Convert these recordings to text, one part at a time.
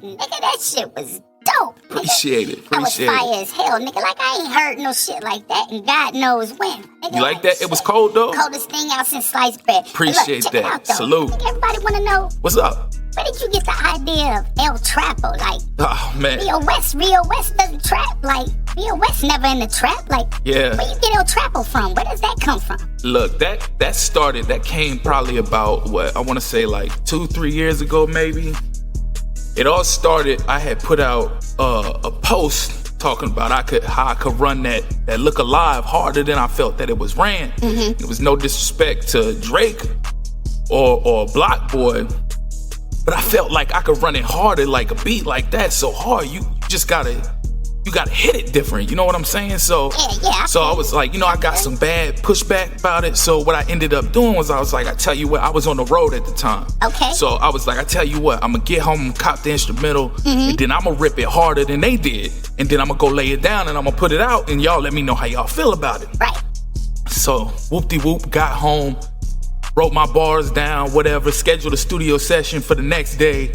Nigga, that shit was dope. Appreciate it. That was fire as hell, nigga. Like, I ain't heard no shit like that, and God knows when. Nigga, You like that? It was cold, though? Coldest thing out since sliced bread. Appreciate Look, check that. it out, though. Salute. I think everybody want to know, What's up? where did you get the idea of El Trapo? Like, Oh, man. Rio West doesn't trap. Like, Rio West never in the trap. Like, Yeah. where you get El Trapo from? Where does that come from? Look, that came probably about, what, I want to say like 2-3 years ago, maybe. It all started, I had put out a post talking about how I could run that Look Alive harder than I felt that it was ran. It was no disrespect to Drake or Block Boy, but I felt like I could run it harder, like a beat like that so hard. You just gotta hit it different. You know what I'm saying? So Yeah. So I was like, I got some bad pushback about it. So what I ended up doing was I was like, I tell you what, I was on the road at the time. Okay. So I was like, I tell you what, I'm gonna get home, cop the instrumental, and then I'm gonna rip it harder than they did. And then I'm gonna go lay it down and I'm gonna put it out and y'all let me know how y'all feel about it. Right. So whoop-de-whoop, got home, wrote my bars down, whatever, scheduled a studio session for the next day.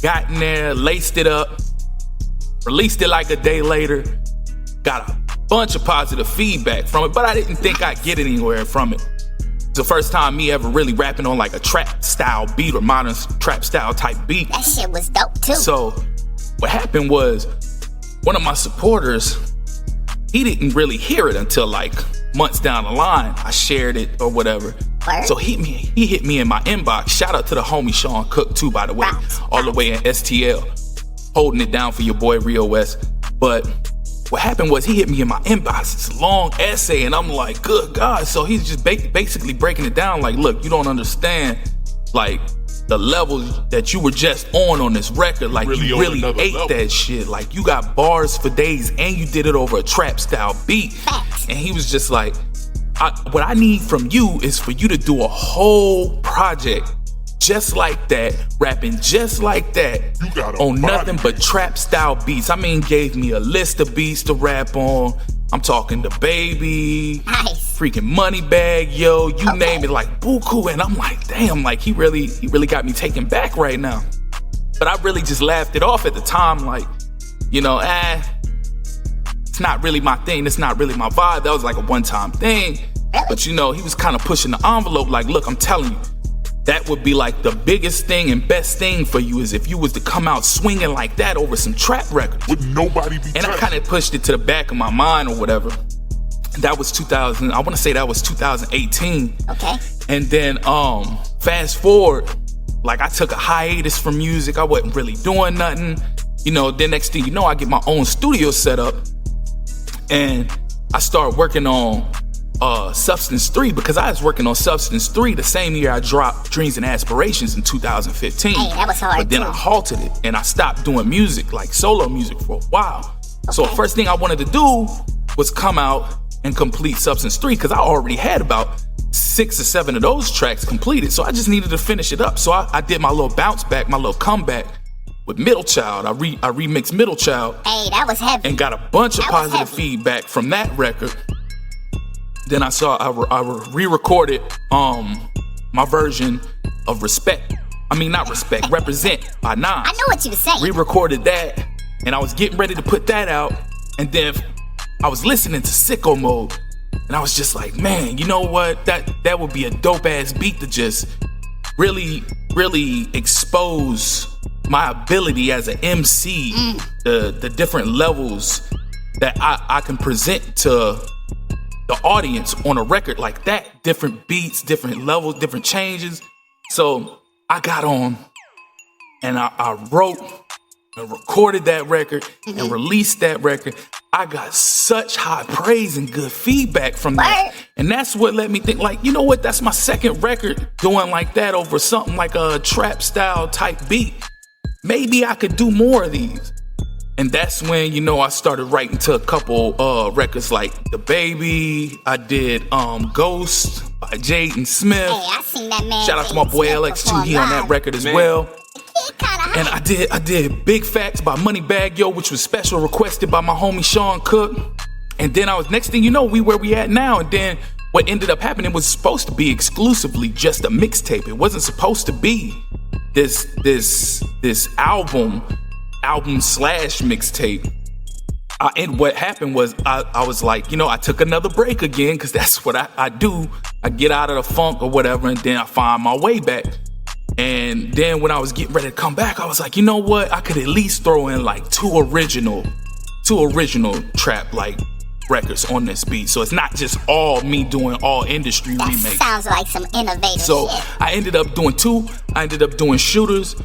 Got in there, laced it up, released it like a day later, got a bunch of positive feedback from it, but I didn't think I'd get anywhere from it. It's the first time me ever really rapping on like a trap style beat or modern trap style type beat. That shit was dope too. So what happened was one of my supporters, he didn't really hear it until like months down the line. I shared it or whatever. Word. So he hit me in my inbox. Shout out to the homie Sean Cook too, by the way, all the way in STL. Holding it down for your boy Rio West. But what happened was he hit me in my inbox, this long essay, and I'm like, good God. So he's just basically breaking it down like, look, you don't understand like the levels that you were just on this record. Like you really ate that shit. Like you got bars for days and you did it over a trap style beat. Facts. And he was just like, what I need from you is for you to do a whole project just like that, rapping just like that, on nothing but trap style beats. I mean, gave me a list of beats to rap on. I'm talking The Baby, Nice. freaking Moneybag, yo, you name it, like buku. And I'm like, damn, like he really got me taken back right now. But I really just laughed it off at the time, like, it's not really my thing. It's not really my vibe. That was like a one-time thing. But he was kind of pushing the envelope, like, look, I'm telling you, that would be like the biggest thing and best thing for you is if you was to come out swinging like that over some trap records. Would nobody be And I kind of pushed it to the back of my mind or whatever. That was 2000, I want to say that was 2018. Okay. And then fast forward, like I took a hiatus from music. I wasn't really doing nothing. Then next thing you know, I get my own studio set up and I started working on Substance 3 because I was working on Substance 3 the same year I dropped Dreams and Aspirations in 2015. Hey, that was hard But then too. I halted it and I stopped doing music, like solo music for a while. So the first thing I wanted to do was come out and complete Substance 3 because I already had about 6 or 7 of those tracks completed. So I just needed to finish it up. So I did my little bounce back, my little comeback with Middle Child. I remixed Middle Child. Hey, that was heavy. And got a bunch of That was positive heavy. feedback from that record. Then I re-recorded my version of Respect. I mean, not Respect, Represent by Nas. I know what you were saying. Re-recorded that, and I was getting ready to put that out, and then I was listening to Sicko Mode, and I was just like, man, you know what? That would be a dope-ass beat to just really, really expose my ability as an MC, the different levels that I can present to the audience on a record like that. Different beats, different levels, different changes. So I got on and I wrote and recorded that record and released that record. I got such high praise and good feedback from that. And that's what let me think, like, you know what? That's my second record doing like that over something like a trap style type beat. Maybe I could do more of these. And that's when, I started writing to a couple records like The Baby. I did Ghost by Jaden Smith. Hey, I seen that man. Shout out to my boy LX2, he on that record as well. He kinda And I did Big Facts by Moneybag Yo, which was special requested by my homie Sean Cook. And then next thing you know, we where we at now. And then what ended up happening was supposed to be exclusively just a mixtape. It wasn't supposed to be this album slash mixtape. And what happened was I was like, I took another break again, because that's what I do. I get out of the funk or whatever, and then I find my way back. And then when I was getting ready to come back, I was like, you know what? I could at least throw in like two original trap like records on this beat. So it's not just all me doing all industry remakes. Sounds like some innovative so shit. I ended up doing two. I ended up doing Shooters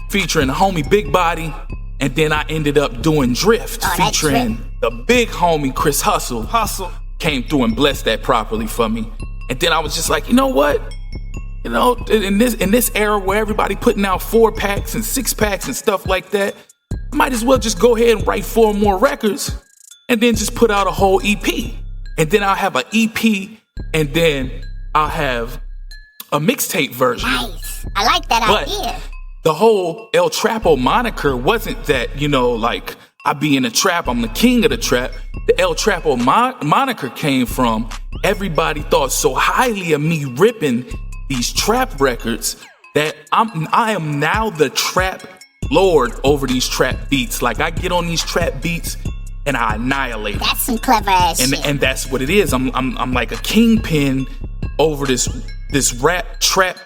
featuring the homie Big Body. And then I ended up doing Drift featuring the big homie Chris Hustle. Hustle came through and blessed that properly for me. And then I was just like, you know what? In this era where everybody putting out 4-packs and 6-packs and stuff like that, I might as well just go ahead and write 4 more records and then just put out a whole EP. And then I'll have an EP, and then I'll have a mixtape version. Nice. I like that idea. The whole El Trapo moniker wasn't that, like, I be in the trap, I'm the king of the trap. The El Trapo moniker came from everybody thought so highly of me ripping these trap records that I am now the trap lord over these trap beats. Like, I get on these trap beats and I annihilate. That's some clever ass shit. And that's what it is. I'm like a kingpin over this rap trap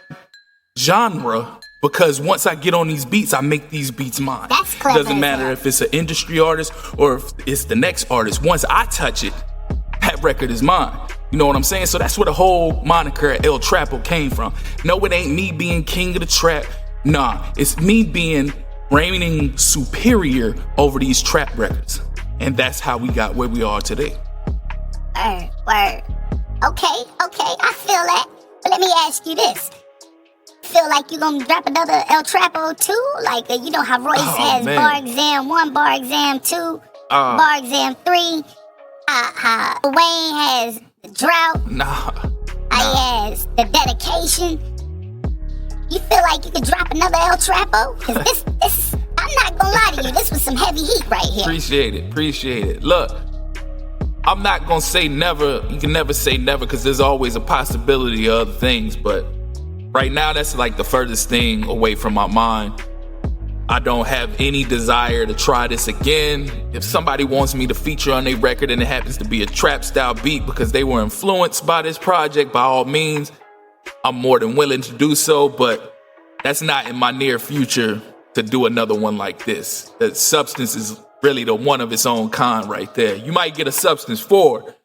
genre. Because once I get on these beats, I make these beats mine. That's clever. Doesn't matter if it's an industry artist or if it's the next artist. Once I touch it, that record is mine. You know what I'm saying? So that's where the whole moniker El Trapo came from. No, it ain't me being king of the trap. Nah, it's me being reigning superior over these trap records. And that's how we got where we are today. Word. Okay, I feel that. But let me ask you this. Feel like you gonna drop another El Trapo 2? Like, how Royce has man. bar exam 1, bar exam 2, bar exam 3. How Wayne has the drought. Nah. I has the dedication. You feel like you could drop another El Trapo? Cause this, I'm not gonna lie to you, this was some heavy heat right here. Appreciate it. Look, I'm not gonna say never. You can never say never, because there's always a possibility of other things, but right now, that's like the furthest thing away from my mind. I don't have any desire to try this again. If somebody wants me to feature on their record and it happens to be a trap style beat because they were influenced by this project, by all means, I'm more than willing to do so, but that's not in my near future to do another one like this. The Substance is really the one of its own kind right there. You might get a Substance 4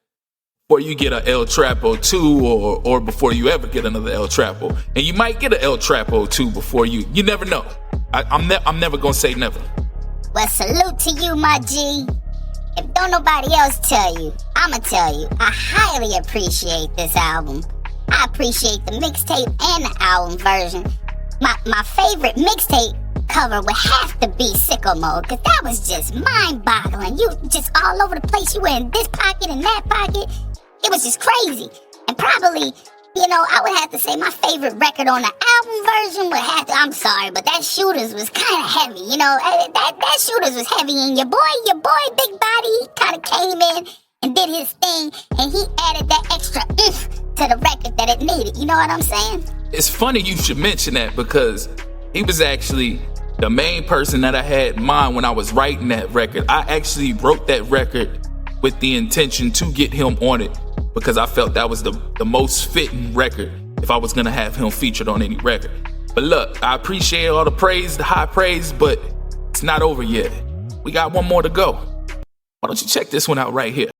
before you get a El Trapo 2 or before you ever get another El Trapo. And you might get an El Trapo 2 before you never know. I'm never gonna say never. Well, salute to you, my G. If don't nobody else tell you, I'ma tell you, I highly appreciate this album. I appreciate the mixtape and the album version. My favorite mixtape cover would have to be Sicko Mode, because that was just mind-boggling. You just all over the place. You were in this pocket and that pocket. It was just crazy. And probably, I would have to say my favorite record on the album version would have to, I'm sorry, but that Shooters was kind of heavy. That Shooters was heavy, and your boy Big Body, he kind of came in and did his thing, and he added that extra oomph to the record that it needed. You know what I'm saying? It's funny you should mention that, because he was actually the main person that I had in mind when I was writing that record. I actually wrote that record with the intention to get him on it, because I felt that was the most fitting record if I was gonna have him featured on any record. But look, I appreciate all the praise, the high praise, but it's not over yet. We got one more to go. Why don't you check this one out right here?